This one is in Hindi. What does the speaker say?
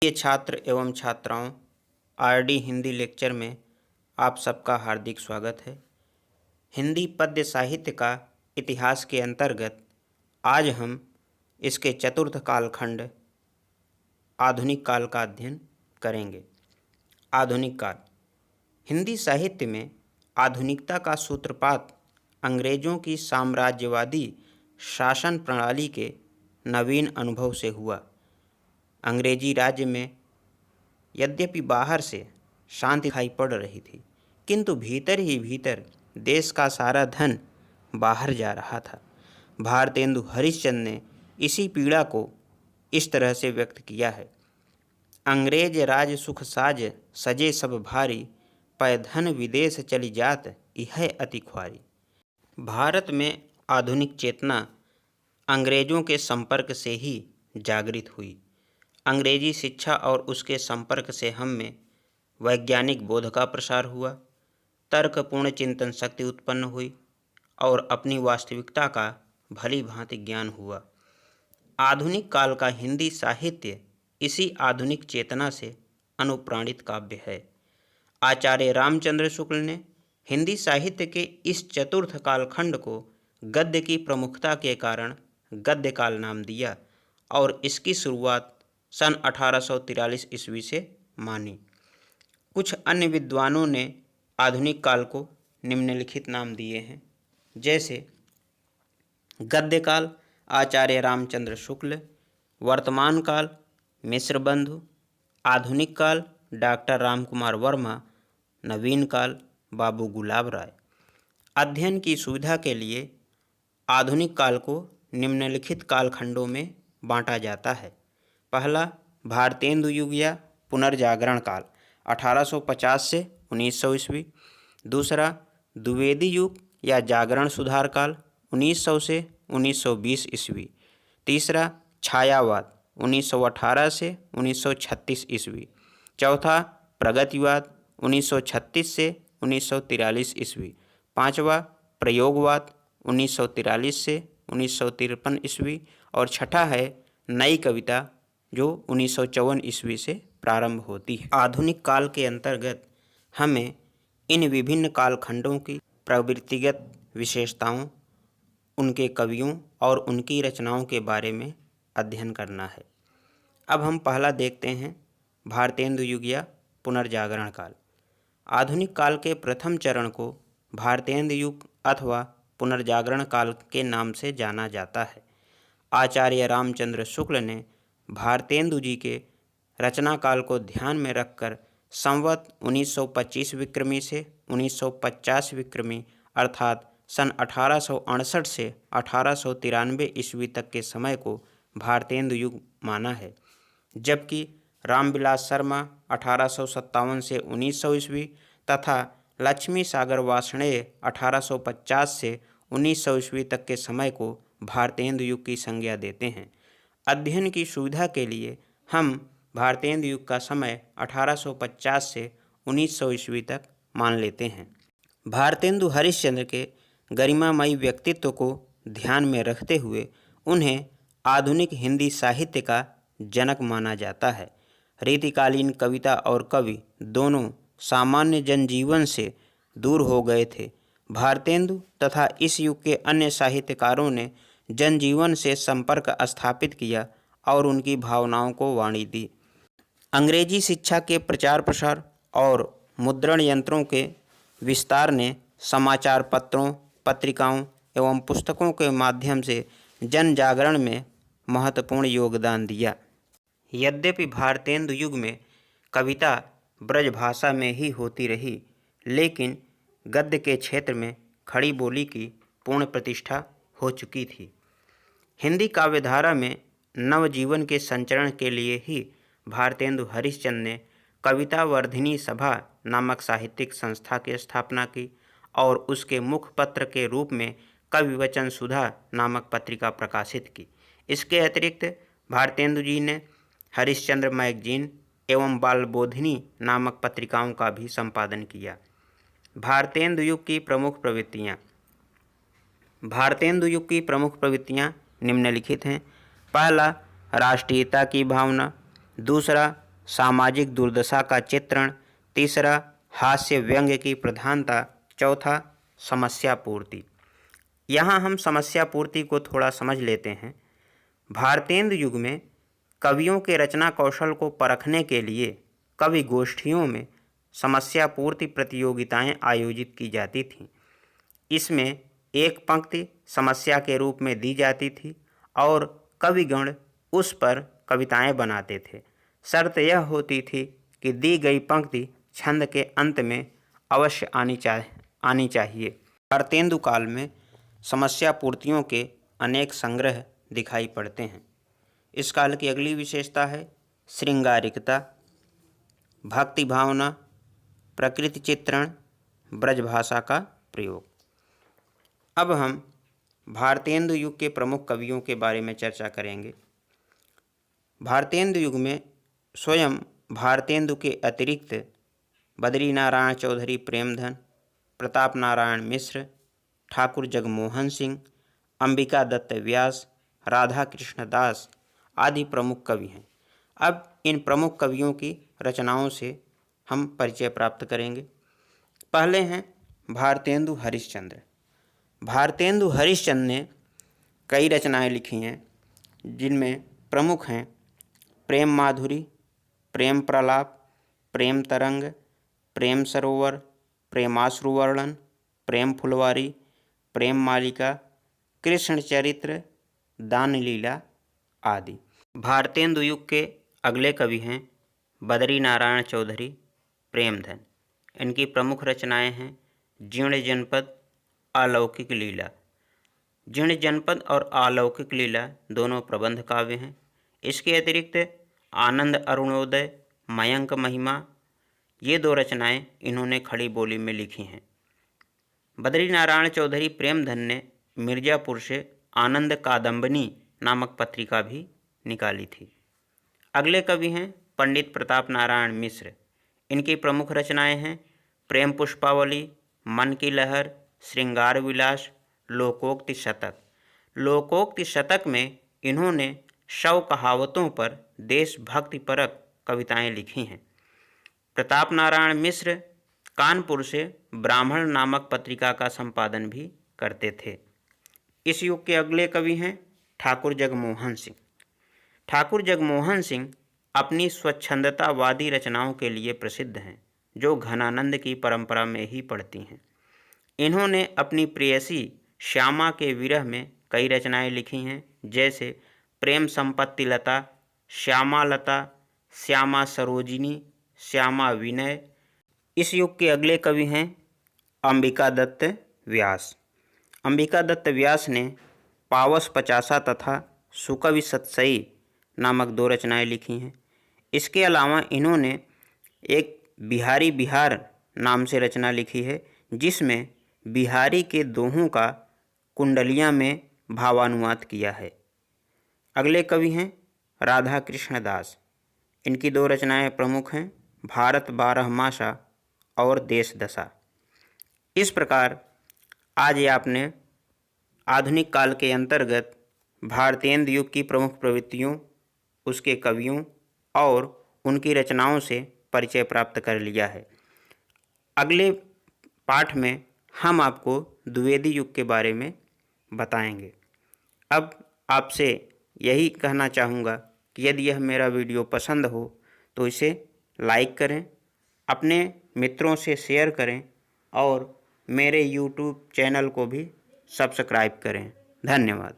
प्रिय छात्र एवं छात्राओं, आरडी हिंदी लेक्चर में आप सबका हार्दिक स्वागत है। हिंदी पद्य साहित्य का इतिहास के अंतर्गत आज हम इसके चतुर्थ कालखंड आधुनिक काल का अध्ययन करेंगे। आधुनिक काल हिंदी साहित्य में आधुनिकता का सूत्रपात अंग्रेजों की साम्राज्यवादी शासन प्रणाली के नवीन अनुभव से हुआ। अंग्रेजी राज्य में यद्यपि बाहर से शांति दिखाई पड़ रही थी, किंतु भीतर ही भीतर देश का सारा धन बाहर जा रहा था। भारतेंदु हरिश्चंद्र ने इसी पीड़ा को इस तरह से व्यक्त किया है। अंग्रेज राज सुख साज सजे सब भारी, पै धन विदेश चली जात यह अति ख्वारी। भारत में आधुनिक चेतना अंग्रेजों के संपर्क से ही जागृत हुई। अंग्रेजी शिक्षा और उसके संपर्क से हम में वैज्ञानिक बोध का प्रसार हुआ, तर्कपूर्ण चिंतन शक्ति उत्पन्न हुई और अपनी वास्तविकता का भली भांति ज्ञान हुआ। आधुनिक काल का हिंदी साहित्य इसी आधुनिक चेतना से अनुप्राणित काव्य है। आचार्य रामचंद्र शुक्ल ने हिंदी साहित्य के इस चतुर्थ कालखंड को गद्य की प्रमुखता के कारण गद्य काल नाम दिया और इसकी शुरुआत सन 1843 ईस्वी से मानी। कुछ अन्य विद्वानों ने आधुनिक काल को निम्नलिखित नाम दिए हैं, जैसे गद्य काल आचार्य रामचंद्र शुक्ल, वर्तमान काल मिश्र बंधु, आधुनिक काल डॉक्टर रामकुमार वर्मा, नवीन काल बाबू गुलाब राय। अध्ययन की सुविधा के लिए आधुनिक काल को निम्नलिखित कालखंडों में बांटा जाता है। पहला भारतेंदु युग या पुनर्जागरण काल 1850 से 1900 ईस्वी। दूसरा द्विवेदी युग या जागरण सुधार काल 1900 से 1920 ईस्वी। तीसरा छायावाद 1918 से 1936 ईस्वी। चौथा प्रगतिवाद 1936 से 1943 ईस्वी। पांचवा प्रयोगवाद 1943 से 1953 ईस्वी। और छठा है नई कविता जो 1954 ईस्वी से प्रारंभ होती है। आधुनिक काल के अंतर्गत हमें इन विभिन्न कालखंडों की प्रवृत्तिगत विशेषताओं, उनके कवियों और उनकी रचनाओं के बारे में अध्ययन करना है। अब हम पहला देखते हैं भारतेंदु युग या पुनर्जागरण काल। आधुनिक काल के प्रथम चरण को भारतेंदु युग अथवा पुनर्जागरण काल के नाम से जाना जाता है। आचार्य रामचंद्र शुक्ल ने भारतेंदु जी के रचना काल को ध्यान में रखकर संवत 1925 विक्रमी से 1950 विक्रमी अर्थात सन 1868 से 1893 ईस्वी तक के समय को भारतेंदु युग माना है, जबकि रामविलास शर्मा 1857 से 1900 ईस्वी तथा लक्ष्मी सागर वार्ष्णेय 1850 से 1900 ईस्वी तक के समय को भारतेंदु युग की संज्ञा देते हैं। अध्ययन की सुविधा के लिए हम भारतेंदु युग का समय 1850 से 1900 ईस्वी तक मान लेते हैं। भारतेंदु हरिश्चंद्र के गरिमामयी व्यक्तित्व को ध्यान में रखते हुए उन्हें आधुनिक हिंदी साहित्य का जनक माना जाता है। रीतिकालीन कविता और कवि दोनों सामान्य जनजीवन से दूर हो गए थे। भारतेंदु तथा इस युग के अन्य साहित्यकारों ने जनजीवन से संपर्क स्थापित किया और उनकी भावनाओं को वाणी दी। अंग्रेजी शिक्षा के प्रचार प्रसार और मुद्रण यंत्रों के विस्तार ने समाचार पत्रों, पत्रिकाओं एवं पुस्तकों के माध्यम से जन जागरण में महत्वपूर्ण योगदान दिया। यद्यपि भारतेंदु युग में कविता ब्रजभाषा में ही होती रही, लेकिन गद्य के क्षेत्र में खड़ी बोली की पूर्ण प्रतिष्ठा हो चुकी थी। हिंदी काव्यधारा में नवजीवन के संचरण के लिए ही भारतेंदु हरिश्चंद्र ने कविता वर्धिनी सभा नामक साहित्यिक संस्था की स्थापना की और उसके मुखपत्र के रूप में कविवचन सुधा नामक पत्रिका प्रकाशित की। इसके अतिरिक्त भारतेंदु जी ने हरिश्चंद्र मैगजीन एवं बालबोधिनी नामक पत्रिकाओं का भी संपादन किया। भारतेंदु युग की प्रमुख प्रवृत्तियाँ। भारतेंदु युग की प्रमुख प्रवृत्तियाँ निम्नलिखित हैं। पहला राष्ट्रीयता की भावना, दूसरा सामाजिक दुर्दशा का चित्रण, तीसरा हास्य व्यंग्य की प्रधानता, चौथा समस्या पूर्ति। यहाँ हम समस्या पूर्ति को थोड़ा समझ लेते हैं। भारतेंदु युग में कवियों के रचना कौशल को परखने के लिए कवि गोष्ठियों में समस्या पूर्ति प्रतियोगिताएं आयोजित की जाती थीं। इसमें एक पंक्ति समस्या के रूप में दी जाती थी और कविगण उस पर कविताएं बनाते थे। शर्त यह होती थी कि दी गई पंक्ति छंद के अंत में अवश्य आनी चाहिए। भारतेंदु काल में समस्या पूर्तियों के अनेक संग्रह दिखाई पड़ते हैं। इस काल की अगली विशेषता है श्रृंगारिकता, भक्ति भावना, प्रकृति चित्रण, ब्रजभाषा का प्रयोग। अब हम भारतेंदु युग के प्रमुख कवियों के बारे में चर्चा करेंगे। भारतेंदु युग में स्वयं भारतेंदु के अतिरिक्त बद्रीनारायण चौधरी प्रेमधन, प्रताप नारायण मिश्र, ठाकुर जगमोहन सिंह, अंबिका दत्त व्यास, राधा कृष्ण दास आदि प्रमुख कवि हैं। अब इन प्रमुख कवियों की रचनाओं से हम परिचय प्राप्त करेंगे। पहले हैं भारतेंदु हरिश्चंद्र। भारतेंदु हरिश्चंद्र ने कई रचनाएं लिखी हैं, जिनमें प्रमुख हैं प्रेम माधुरी, प्रेम प्रलाप, प्रेम तरंग, प्रेम सरोवर, प्रेमाश्रुवर्णन, प्रेम फुलवारी, प्रेम मालिका, कृष्ण चरित्र, दान लीला आदि। भारतेंदु युग के अगले कवि हैं बद्रीनारायण चौधरी प्रेमधन। इनकी प्रमुख रचनाएं हैं जीर्ण जनपद, अलौकिक लीला। जीर्ण जनपद और अलौकिक लीला दोनों प्रबंध काव्य हैं। इसके अतिरिक्त आनंद अरुणोदय, मयंक महिमा, ये दो रचनाएं इन्होंने खड़ी बोली में लिखी हैं। बद्रीनारायण चौधरी प्रेमधन ने मिर्जापुर से आनंद कादम्बनी नामक पत्रिका भी निकाली थी। अगले कवि हैं पंडित प्रताप नारायण मिश्र। इनकी प्रमुख रचनाएं हैं प्रेम पुष्पावली, मन की लहर, श्रृंगार विलास, लोकोक्ति शतक। लोकोक्ति शतक में इन्होंने 100 कहावतों पर देशभक्तिपरक कविताएं लिखी हैं। प्रताप नारायण मिश्र कानपुर से ब्राह्मण नामक पत्रिका का संपादन भी करते थे। इस युग के अगले कवि हैं ठाकुर जगमोहन सिंह। ठाकुर जगमोहन सिंह अपनी स्वच्छंदतावादी रचनाओं के लिए प्रसिद्ध हैं, जो घनानंद की परंपरा में ही पढ़ती हैं। इन्होंने अपनी प्रेयसी श्यामा के विरह में कई रचनाएं लिखी हैं, जैसे प्रेम संपत्ति लता, श्यामा लता, श्यामा सरोजिनी, श्यामा विनय। इस युग के अगले कवि हैं अंबिका दत्त व्यास। अंबिका दत्त व्यास ने पावस पचासा तथा सुकवि सतसई नामक 2 रचनाएं लिखी हैं। इसके अलावा इन्होंने एक बिहारी बिहार नाम से रचना लिखी है, जिसमें बिहारी के दोहों का कुंडलियाँ में भावानुवाद किया है। अगले कवि हैं राधा कृष्ण दास। इनकी 2 रचनाएं प्रमुख हैं, भारत 12 मासा और देश दशा। इस प्रकार आज आपने आधुनिक काल के अंतर्गत भारतेंदु युग की प्रमुख प्रवृत्तियों, उसके कवियों और उनकी रचनाओं से परिचय प्राप्त कर लिया है। अगले पाठ में हम आपको द्विवेदी युग के बारे में बताएंगे। अब आपसे यही कहना चाहूँगा कि यदि यह मेरा वीडियो पसंद हो तो इसे लाइक करें, अपने मित्रों से शेयर करें और मेरे YouTube चैनल को भी सब्सक्राइब करें। धन्यवाद।